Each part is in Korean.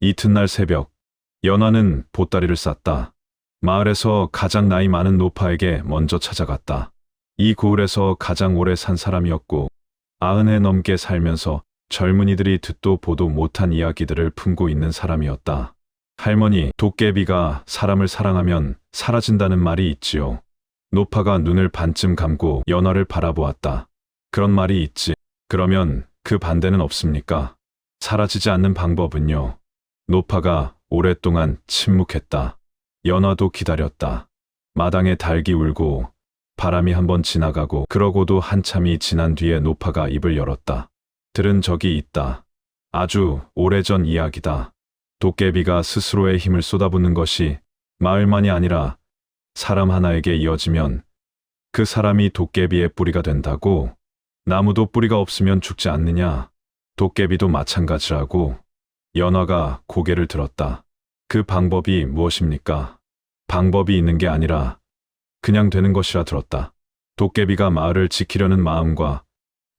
이튿날 새벽, 연화는 보따리를 쌌다. 마을에서 가장 나이 많은 노파에게 먼저 찾아갔다. 이 고을에서 가장 오래 산 사람이었고, 90해 넘게 살면서 젊은이들이 듣도 보도 못한 이야기들을 품고 있는 사람이었다. 할머니, 도깨비가 사람을 사랑하면 사라진다는 말이 있지요. 노파가 눈을 반쯤 감고 연화를 바라보았다. 그런 말이 있지. 그러면 그 반대는 없습니까? 사라지지 않는 방법은요. 노파가 오랫동안 침묵했다. 연화도 기다렸다. 마당에 닭이 울고 바람이 한번 지나가고 그러고도 한참이 지난 뒤에 노파가 입을 열었다. 들은 적이 있다. 아주 오래전 이야기다. 도깨비가 스스로의 힘을 쏟아붓는 것이 마을만이 아니라 사람 하나에게 이어지면 그 사람이 도깨비의 뿌리가 된다고. 나무도 뿌리가 없으면 죽지 않느냐. 도깨비도 마찬가지라고. 연화가 고개를 들었다. 그 방법이 무엇입니까? 방법이 있는 게 아니라 그냥 되는 것이라 들었다. 도깨비가 마을을 지키려는 마음과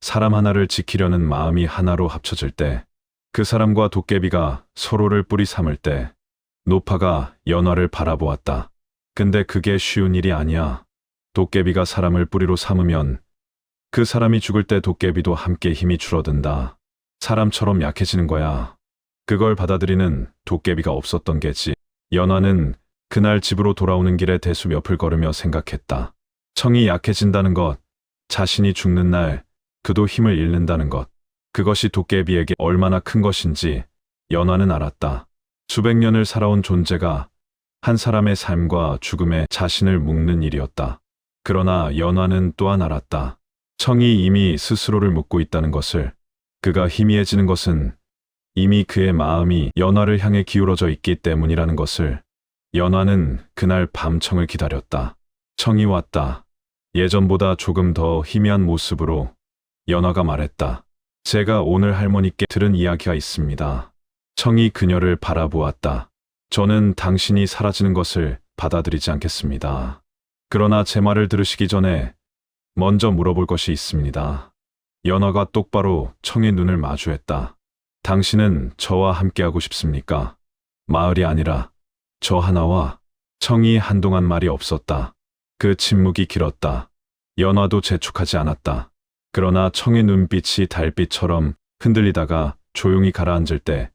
사람 하나를 지키려는 마음이 하나로 합쳐질 때, 그 사람과 도깨비가 서로를 뿌리 삼을 때, 노파가 연화를 바라보았다. 근데 그게 쉬운 일이 아니야. 도깨비가 사람을 뿌리로 삼으면 그 사람이 죽을 때 도깨비도 함께 힘이 줄어든다. 사람처럼 약해지는 거야. 그걸 받아들이는 도깨비가 없었던 게지. 연화는 그날 집으로 돌아오는 길에 대숲 옆을 걸으며 생각했다. 청이 약해진다는 것, 자신이 죽는 날 그도 힘을 잃는다는 것, 그것이 도깨비에게 얼마나 큰 것인지 연화는 알았다. 수백 년을 살아온 존재가 한 사람의 삶과 죽음에 자신을 묶는 일이었다. 그러나 연화는 또한 알았다. 청이 이미 스스로를 묶고 있다는 것을. 그가 희미해지는 것은 이미 그의 마음이 연화를 향해 기울어져 있기 때문이라는 것을. 연화는 그날 밤 청을 기다렸다. 청이 왔다. 예전보다 조금 더 희미한 모습으로. 연화가 말했다. 제가 오늘 할머니께 들은 이야기가 있습니다. 청이 그녀를 바라보았다. 저는 당신이 사라지는 것을 받아들이지 않겠습니다. 그러나 제 말을 들으시기 전에 먼저 물어볼 것이 있습니다. 연화가 똑바로 청의 눈을 마주했다. 당신은 저와 함께하고 싶습니까? 마을이 아니라 저 하나와. 청이 한동안 말이 없었다. 그 침묵이 길었다. 연화도 재촉하지 않았다. 그러나 청의 눈빛이 달빛처럼 흔들리다가 조용히 가라앉을 때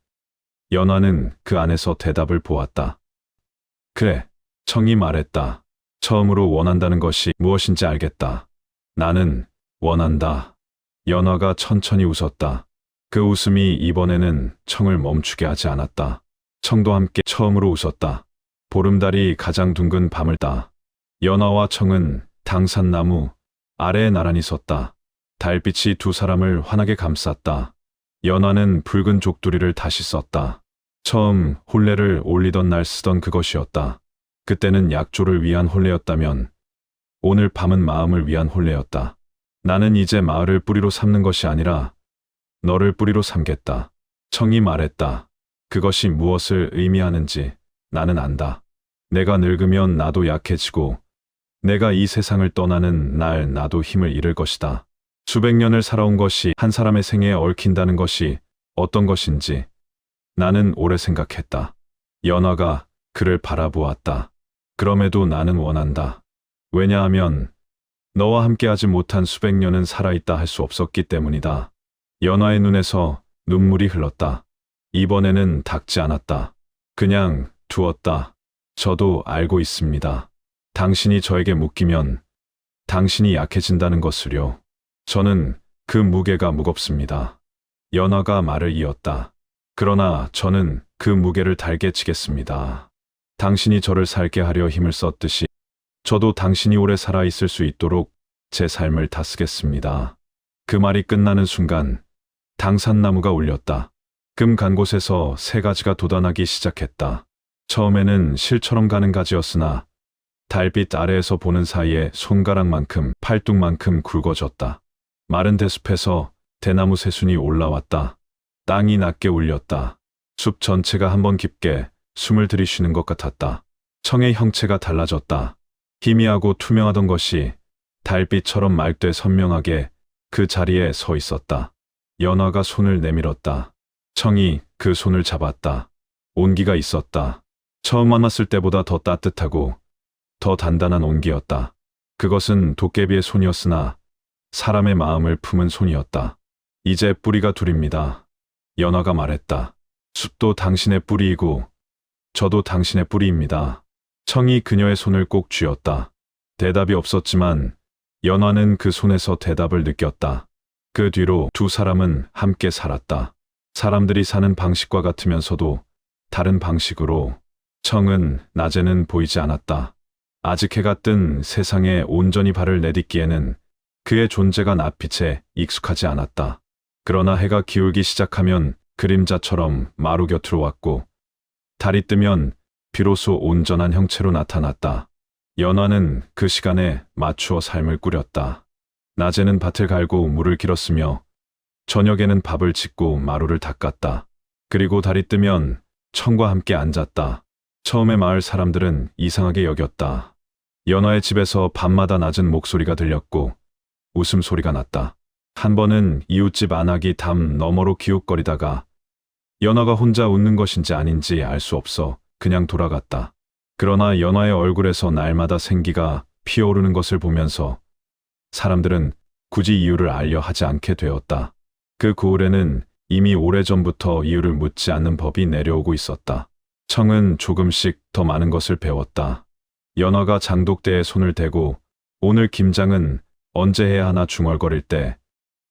연화는 그 안에서 대답을 보았다. 그래, 청이 말했다. 처음으로 원한다는 것이 무엇인지 알겠다. 나는 원한다. 연화가 천천히 웃었다. 그 웃음이 이번에는 청을 멈추게 하지 않았다. 청도 함께 처음으로 웃었다. 보름달이 가장 둥근 밤을 따. 연화와 청은 당산나무 아래에 나란히 섰다. 달빛이 두 사람을 환하게 감쌌다. 연화는 붉은 족두리를 다시 썼다. 처음 혼례를 올리던 날 쓰던 그것이었다. 그때는 약조를 위한 혼례였다면 오늘 밤은 마음을 위한 혼례였다. 나는 이제 마을을 뿌리로 삼는 것이 아니라 너를 뿌리로 삼겠다. 청이 말했다. 그것이 무엇을 의미하는지 나는 안다. 내가 늙으면 나도 약해지고 내가 이 세상을 떠나는 날 나도 힘을 잃을 것이다. 수백 년을 살아온 것이 한 사람의 생애에 얽힌다는 것이 어떤 것인지 나는 오래 생각했다. 연화가 그를 바라보았다. 그럼에도 나는 원한다. 왜냐하면 너와 함께하지 못한 수백 년은 살아있다 할 수 없었기 때문이다. 연화의 눈에서 눈물이 흘렀다. 이번에는 닦지 않았다. 그냥 두었다. 저도 알고 있습니다. 당신이 저에게 묶이면 당신이 약해진다는 것을요. 저는 그 무게가 무겁습니다. 연화가 말을 이었다. 그러나 저는 그 무게를 달게 지겠습니다. 당신이 저를 살게 하려 힘을 썼듯이 저도 당신이 오래 살아있을 수 있도록 제 삶을 다쓰겠습니다. 그 말이 끝나는 순간 당산나무가 울렸다. 금 간 곳에서 새 가지가 돋아나기 시작했다. 처음에는 실처럼 가는 가지였으나 달빛 아래에서 보는 사이에 손가락만큼 팔뚝만큼 굵어졌다. 마른 대숲에서 대나무 새순이 올라왔다. 땅이 낮게 울렸다. 숲 전체가 한번 깊게 숨을 들이쉬는 것 같았다. 청의 형체가 달라졌다. 희미하고 투명하던 것이 달빛처럼 맑되 선명하게 그 자리에 서 있었다. 연화가 손을 내밀었다. 청이 그 손을 잡았다. 온기가 있었다. 처음 만났을 때보다 더 따뜻하고 더 단단한 온기였다. 그것은 도깨비의 손이었으나 사람의 마음을 품은 손이었다. 이제 뿌리가 둘입니다. 연화가 말했다. 숲도 당신의 뿌리이고 저도 당신의 뿌리입니다. 청이 그녀의 손을 꼭 쥐었다. 대답이 없었지만 연화는 그 손에서 대답을 느꼈다. 그 뒤로 두 사람은 함께 살았다. 사람들이 사는 방식과 같으면서도 다른 방식으로. 청은 낮에는 보이지 않았다. 아직 해가 뜬 세상에 온전히 발을 내딛기에는 그의 존재가 낮빛에 익숙하지 않았다. 그러나 해가 기울기 시작하면 그림자처럼 마루 곁으로 왔고 달이 뜨면 비로소 온전한 형체로 나타났다. 연화는 그 시간에 맞추어 삶을 꾸렸다. 낮에는 밭을 갈고 물을 길었으며 저녁에는 밥을 짓고 마루를 닦았다. 그리고 달이 뜨면 청과 함께 앉았다. 처음에 마을 사람들은 이상하게 여겼다. 연화의 집에서 밤마다 낮은 목소리가 들렸고 웃음소리가 났다. 한 번은 이웃집 안악이 담 너머로 기웃거리다가 연화가 혼자 웃는 것인지 아닌지 알 수 없어 그냥 돌아갔다. 그러나 연화의 얼굴에서 날마다 생기가 피어오르는 것을 보면서 사람들은 굳이 이유를 알려 하지 않게 되었다. 그 고을에는 이미 오래전부터 이유를 묻지 않는 법이 내려오고 있었다. 청은 조금씩 더 많은 것을 배웠다. 연화가 장독대에 손을 대고 오늘 김장은 언제 해야 하나 중얼거릴 때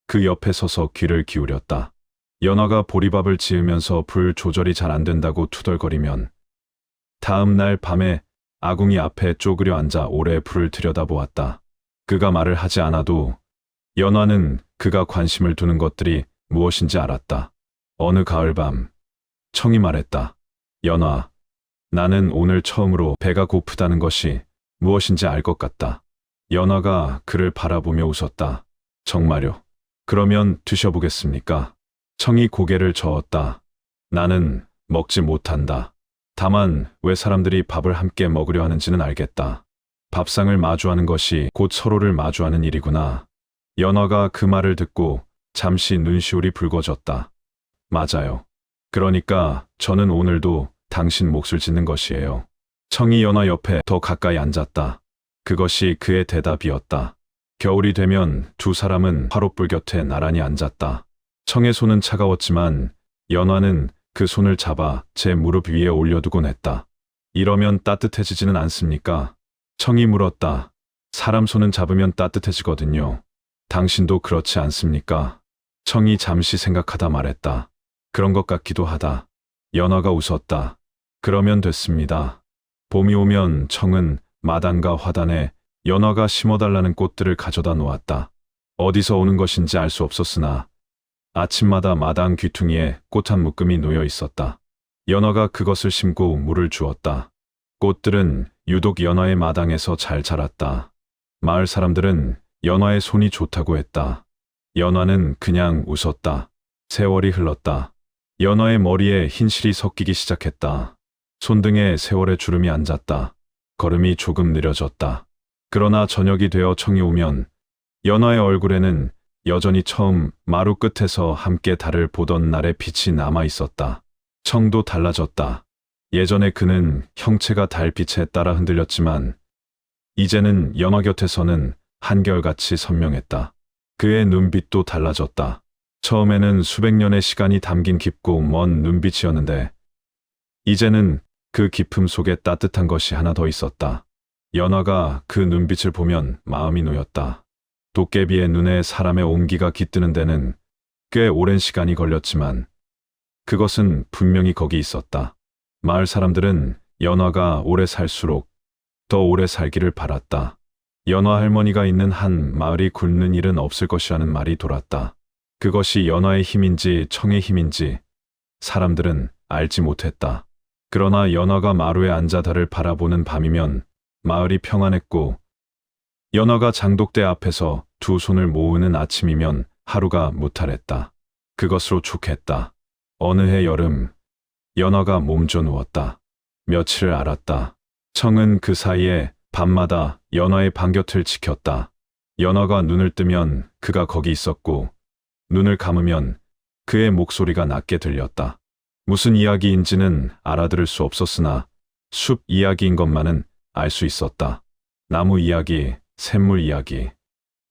그 옆에 서서 귀를 기울였다. 연화가 보리밥을 지으면서 불 조절이 잘 안 된다고 투덜거리면 다음 날 밤에 아궁이 앞에 쪼그려 앉아 오래 불을 들여다보았다. 그가 말을 하지 않아도 연화는 그가 관심을 두는 것들이 무엇인지 알았다. 어느 가을밤 청이 말했다. 연화, 나는 오늘 처음으로 배가 고프다는 것이 무엇인지 알 것 같다. 연화가 그를 바라보며 웃었다. 정말요? 그러면 드셔보겠습니까? 청이 고개를 저었다. 나는 먹지 못한다. 다만 왜 사람들이 밥을 함께 먹으려 하는지는 알겠다. 밥상을 마주하는 것이 곧 서로를 마주하는 일이구나. 연화가 그 말을 듣고 잠시 눈시울이 붉어졌다. 맞아요. 그러니까 저는 오늘도 당신 몫을 짓는 것이에요. 청이 연화 옆에 더 가까이 앉았다. 그것이 그의 대답이었다. 겨울이 되면 두 사람은 화롯불 곁에 나란히 앉았다. 청의 손은 차가웠지만 연화는 그 손을 잡아 제 무릎 위에 올려두곤 했다. 이러면 따뜻해지지는 않습니까? 청이 물었다. 사람 손은 잡으면 따뜻해지거든요. 당신도 그렇지 않습니까? 청이 잠시 생각하다 말했다. 그런 것 같기도 하다. 연화가 웃었다. 그러면 됐습니다. 봄이 오면 청은 마당과 화단에 연화가 심어달라는 꽃들을 가져다 놓았다. 어디서 오는 것인지 알 수 없었으나 아침마다 마당 귀퉁이에 꽃 한 묶음이 놓여 있었다. 연화가 그것을 심고 물을 주었다. 꽃들은 유독 연화의 마당에서 잘 자랐다. 마을 사람들은 연화의 손이 좋다고 했다. 연화는 그냥 웃었다. 세월이 흘렀다. 연화의 머리에 흰실이 섞이기 시작했다. 손등에 세월의 주름이 앉았다. 걸음이 조금 느려졌다. 그러나 저녁이 되어 청이 오면 연화의 얼굴에는 여전히 처음 마루 끝에서 함께 달을 보던 날의 빛이 남아 있었다. 청도 달라졌다. 예전에 그는 형체가 달빛에 따라 흔들렸지만 이제는 연화 곁에서는 한결같이 선명했다. 그의 눈빛도 달라졌다. 처음에는 수백 년의 시간이 담긴 깊고 먼 눈빛이었는데 이제는 그 깊음 속에 따뜻한 것이 하나 더 있었다. 연화가 그 눈빛을 보면 마음이 놓였다. 도깨비의 눈에 사람의 온기가 깃드는 데는 꽤 오랜 시간이 걸렸지만 그것은 분명히 거기 있었다. 마을 사람들은 연화가 오래 살수록 더 오래 살기를 바랐다. 연화 할머니가 있는 한 마을이 굶는 일은 없을 것이라는 말이 돌았다. 그것이 연화의 힘인지 청의 힘인지 사람들은 알지 못했다. 그러나 연화가 마루에 앉아 달을 바라보는 밤이면 마을이 평안했고 연화가 장독대 앞에서 두 손을 모으는 아침이면 하루가 무탈했다. 그것으로 촉했다. 어느 해 여름 연화가 몸져 누웠다. 며칠을 앓았다. 청은 그 사이에 밤마다 연화의 방 곁을 지켰다. 연화가 눈을 뜨면 그가 거기 있었고 눈을 감으면 그의 목소리가 낮게 들렸다. 무슨 이야기인지는 알아들을 수 없었으나 숲 이야기인 것만은 알 수 있었다. 나무 이야기, 샘물 이야기,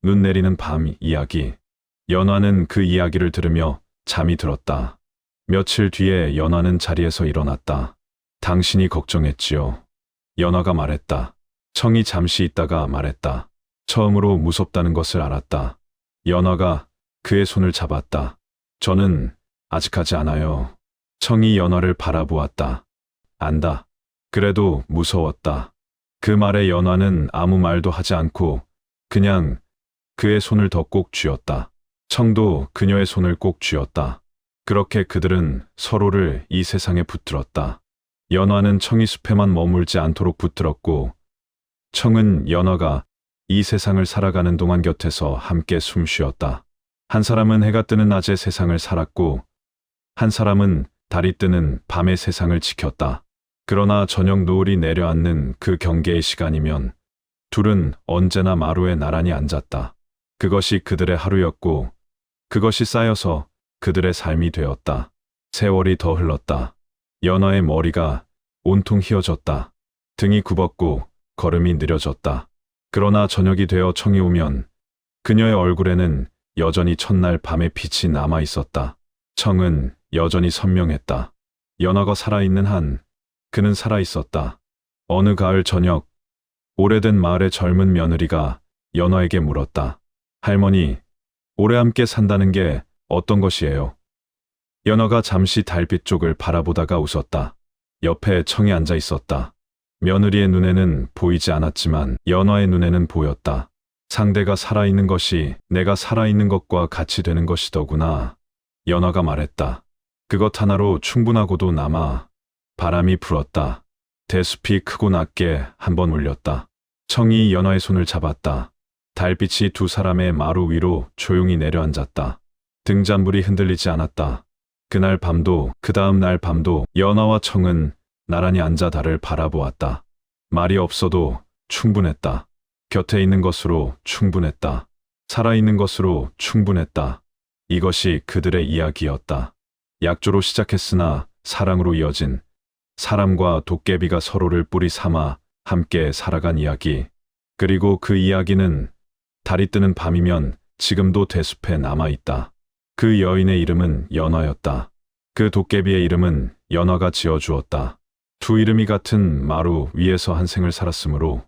눈 내리는 밤 이야기. 연화는 그 이야기를 들으며 잠이 들었다. 며칠 뒤에 연화는 자리에서 일어났다. 당신이 걱정했지요. 연화가 말했다. 청이 잠시 있다가 말했다. 처음으로 무섭다는 것을 알았다. 연화가 그의 손을 잡았다. 저는 아직 하지 않아요. 청이 연화를 바라보았다. 안다. 그래도 무서웠다. 그 말에 연화는 아무 말도 하지 않고 그냥 그의 손을 더 꼭 쥐었다. 청도 그녀의 손을 꼭 쥐었다. 그렇게 그들은 서로를 이 세상에 붙들었다. 연화는 청이 숲에만 머물지 않도록 붙들었고 청은 연화가 이 세상을 살아가는 동안 곁에서 함께 숨쉬었다. 한 사람은 해가 뜨는 낮에 세상을 살았고 한 사람은 달이 뜨는 밤의 세상을 지켰다. 그러나 저녁 노을이 내려앉는 그 경계의 시간이면 둘은 언제나 마루에 나란히 앉았다. 그것이 그들의 하루였고 그것이 쌓여서 그들의 삶이 되었다. 세월이 더 흘렀다. 연화의 머리가 온통 휘어졌다. 등이 굽었고 걸음이 느려졌다. 그러나 저녁이 되어 청이 오면 그녀의 얼굴에는 여전히 첫날 밤의 빛이 남아 있었다. 청은 여전히 선명했다. 연화가 살아있는 한 그는 살아 있었다. 어느 가을 저녁, 오래된 마을의 젊은 며느리가 연화에게 물었다. 할머니, 오래 함께 산다는 게 어떤 것이에요? 연화가 잠시 달빛 쪽을 바라보다가 웃었다. 옆에 청이 앉아 있었다. 며느리의 눈에는 보이지 않았지만 연화의 눈에는 보였다. 상대가 살아있는 것이 내가 살아있는 것과 같이 되는 것이더구나. 연화가 말했다. 그것 하나로 충분하고도 남아. 바람이 불었다. 대숲이 크고 낮게 한번 울렸다. 청이 연화의 손을 잡았다. 달빛이 두 사람의 마루 위로 조용히 내려앉았다. 등잔불이 흔들리지 않았다. 그날 밤도 그 다음 날 밤도 연화와 청은 나란히 앉아 달을 바라보았다. 말이 없어도 충분했다. 곁에 있는 것으로 충분했다. 살아있는 것으로 충분했다. 이것이 그들의 이야기였다. 약조로 시작했으나 사랑으로 이어진 사람과 도깨비가 서로를 뿌리 삼아 함께 살아간 이야기. 그리고 그 이야기는 달이 뜨는 밤이면 지금도 대숲에 남아있다. 그 여인의 이름은 연화였다. 그 도깨비의 이름은 연화가 지어주었다. 두 이름이 같은 마루 위에서 한 생을 살았으므로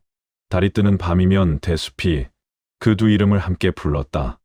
달이 뜨는 밤이면 대숲이 그 두 이름을 함께 불렀다.